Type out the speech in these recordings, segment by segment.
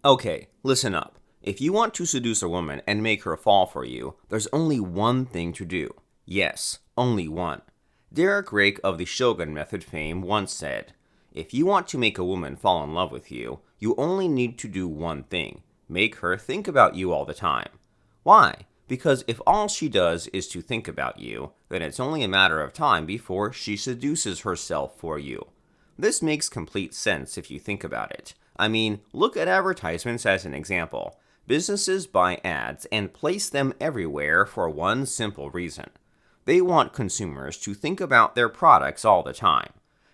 Okay, listen up. If you want to seduce a woman and make her fall for you, there's only one thing to do. Yes, only one. Derek Rake of the Shogun Method fame once said, "If you want to make a woman fall in love with you, you only need to do one thing. Make her think about you all the time." Why? Because if all she does is to think about you, then it's only a matter of time before she seduces herself for you. This makes complete sense if you think about it. I mean, look at advertisements as an example. Businesses buy ads and place them everywhere for one simple reason. They want consumers to think about their products all the time.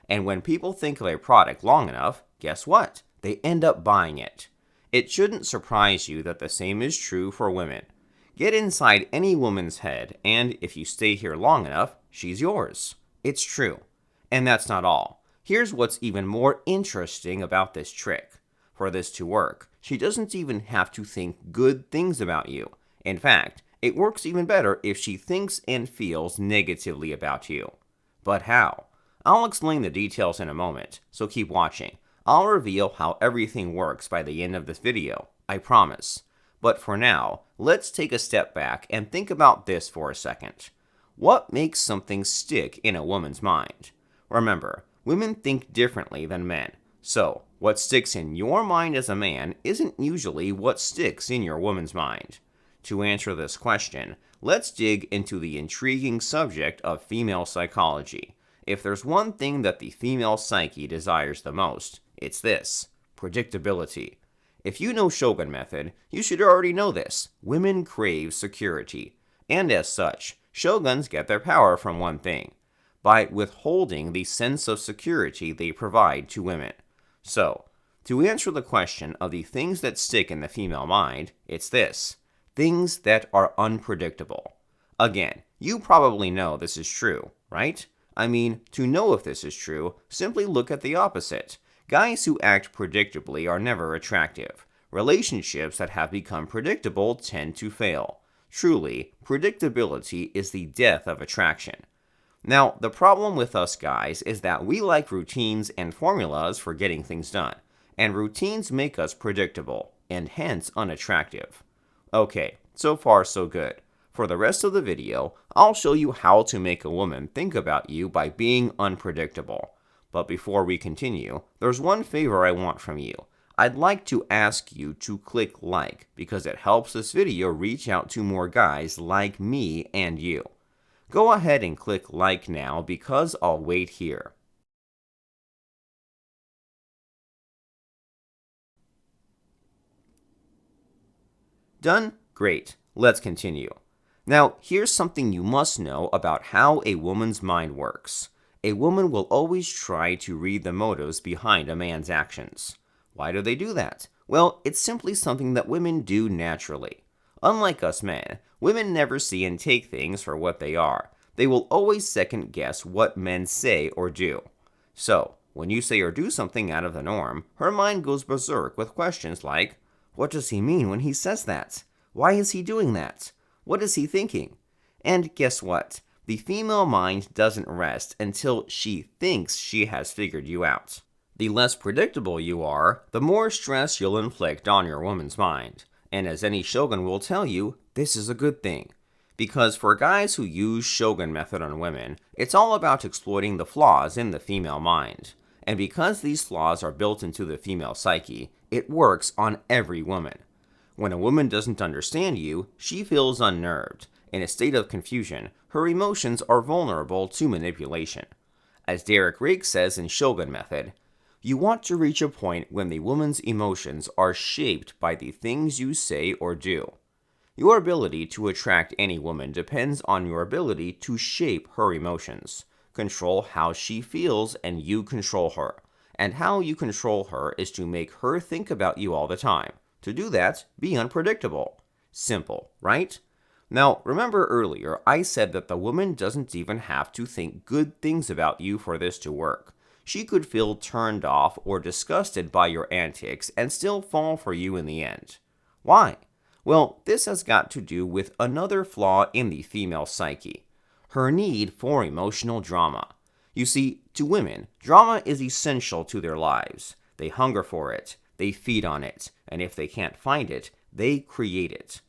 And when people think of a product long enough, guess what? They end up buying it. It shouldn't surprise you that the same is true for women. Get inside any woman's head, and if you stay here long enough, she's yours. It's true. And that's not all. Here's what's even more interesting about this trick. For this to work, she doesn't even have to think good things about you. In fact, it works even better if she thinks and feels negatively about you. But how? I'll explain the details in a moment, so keep watching. I'll reveal how everything works by the end of this video, I promise. But for now, let's take a step back and think about this for a second. What makes something stick in a woman's mind? Remember, women think differently than men. So, what sticks in your mind as a man isn't usually what sticks in your woman's mind. To answer this question, let's dig into the intriguing subject of female psychology. If there's one thing that the female psyche desires the most, it's this: predictability. If you know Shogun Method, you should already know this. Women crave security. And as such, shoguns get their power from one thing: by withholding the sense of security they provide to women. So, to answer the question of the things that stick in the female mind, it's this: things that are unpredictable. Again, you probably know this is true, right? I mean, to know if this is true, simply look at the opposite. Guys who act predictably are never attractive. Relationships that have become predictable tend to fail. Truly, predictability is the death of attraction. Now, the problem with us guys is that we like routines and formulas for getting things done, and routines make us predictable, and hence unattractive. Okay, so far so good. For the rest of the video, I'll show you how to make a woman think about you by being unpredictable. But before we continue, there's one favor I want from you. I'd like to ask you to click like, because it helps this video reach out to more guys like me and you. Go ahead and click like now, because I'll wait here. Done? Great. Let's continue. Now, here's something you must know about how a woman's mind works. A woman will always try to read the motives behind a man's actions. Why do they do that? Well, it's simply something that women do naturally. Unlike us men, women never see and take things for what they are. They will always second guess what men say or do. So, when you say or do something out of the norm, her mind goes berserk with questions like, what does he mean when he says that? Why is he doing that? What is he thinking? And guess what? The female mind doesn't rest until she thinks she has figured you out. The less predictable you are, the more stress you'll inflict on your woman's mind. And as any shogun will tell you, this is a good thing. Because for guys who use Shogun Method on women, it's all about exploiting the flaws in the female mind. And because these flaws are built into the female psyche, it works on every woman. When a woman doesn't understand you, she feels unnerved. In a state of confusion, her emotions are vulnerable to manipulation. As Derek Rake says in Shogun Method, you want to reach a point when the woman's emotions are shaped by the things you say or do. Your ability to attract any woman depends on your ability to shape her emotions. Control how she feels and you control her. And how you control her is to make her think about you all the time. To do that, be unpredictable. Simple, right? Now, remember earlier I said that the woman doesn't even have to think good things about you for this to work. She could feel turned off or disgusted by your antics and still fall for you in the end. Why? Well, this has got to do with another flaw in the female psyche: her need for emotional drama. You see, to women, drama is essential to their lives. They hunger for it. They feed on it, and if they can't find it, they create it.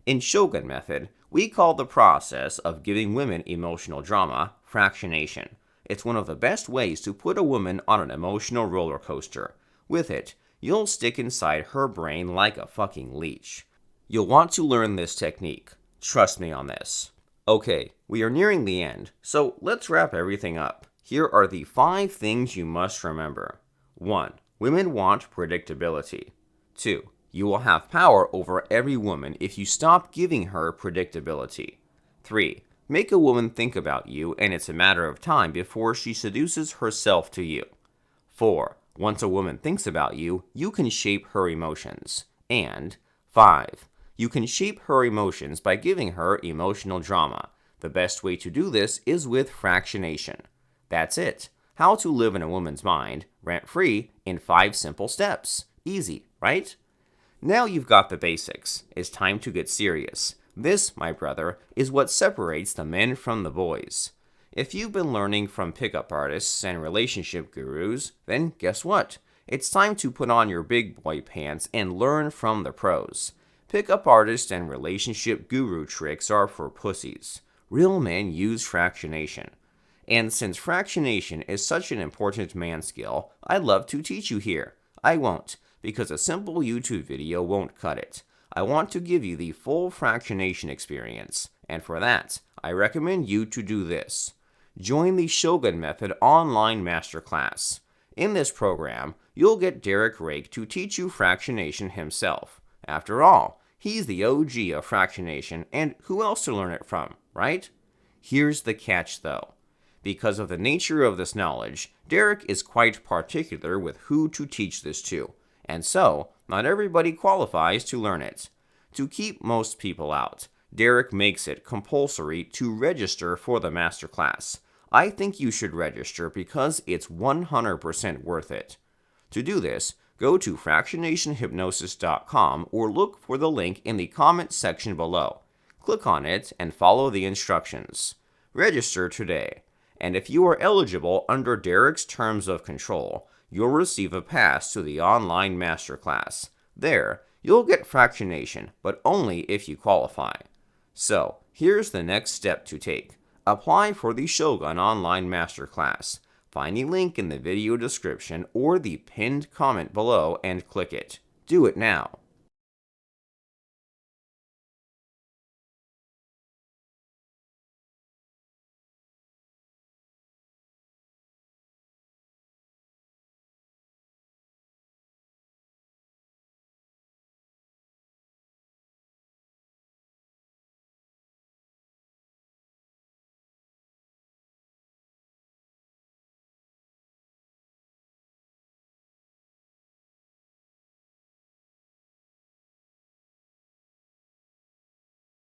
In Shogun Method, we call the process of giving women emotional drama fractionation. It's one of the best ways to put a woman on an emotional roller coaster. With it, you'll stick inside her brain like a fucking leech. You'll want to learn this technique. Trust me on this. Okay, we are nearing the end, so let's wrap everything up. Here are the 5 things you must remember. 1. Women want predictability. 2. You will have power over every woman if you stop giving her predictability. 3. Make a woman think about you, and it's a matter of time before she seduces herself to you. 4. Once a woman thinks about you, you can shape her emotions. And 5. You can shape her emotions by giving her emotional drama. The best way to do this is with fractionation. That's it. How to live in a woman's mind, rent-free, in 5 simple steps. Easy, right? Now you've got the basics. It's time to get serious. This, my brother, is what separates the men from the boys. If you've been learning from pickup artists and relationship gurus, then guess what? It's time to put on your big boy pants and learn from the pros. Pickup artist and relationship guru tricks are for pussies. Real men use fractionation. And since fractionation is such an important man skill, I'd love to teach you here. I won't, because a simple YouTube video won't cut it. I want to give you the full fractionation experience, and for that, I recommend you to do this. Join the Shogun Method online masterclass. In this program, you'll get Derek Rake to teach you fractionation himself. After all, he's the OG of fractionation, and who else to learn it from, right? Here's the catch, though. Because of the nature of this knowledge, Derek is quite particular with who to teach this to, and so, not everybody qualifies to learn it. To keep most people out, Derek makes it compulsory to register for the masterclass. I think you should register because it's 100% worth it. To do this, go to fractionationhypnosis.com or look for the link in the comment section below. Click on it and follow the instructions. Register today. And if you are eligible under Derek's terms of control, you'll receive a pass to the online masterclass. There, you'll get fractionation, but only if you qualify. So, here's the next step to take. Apply for the Shogun Online Masterclass. Find the link in the video description or the pinned comment below and click it. Do it now.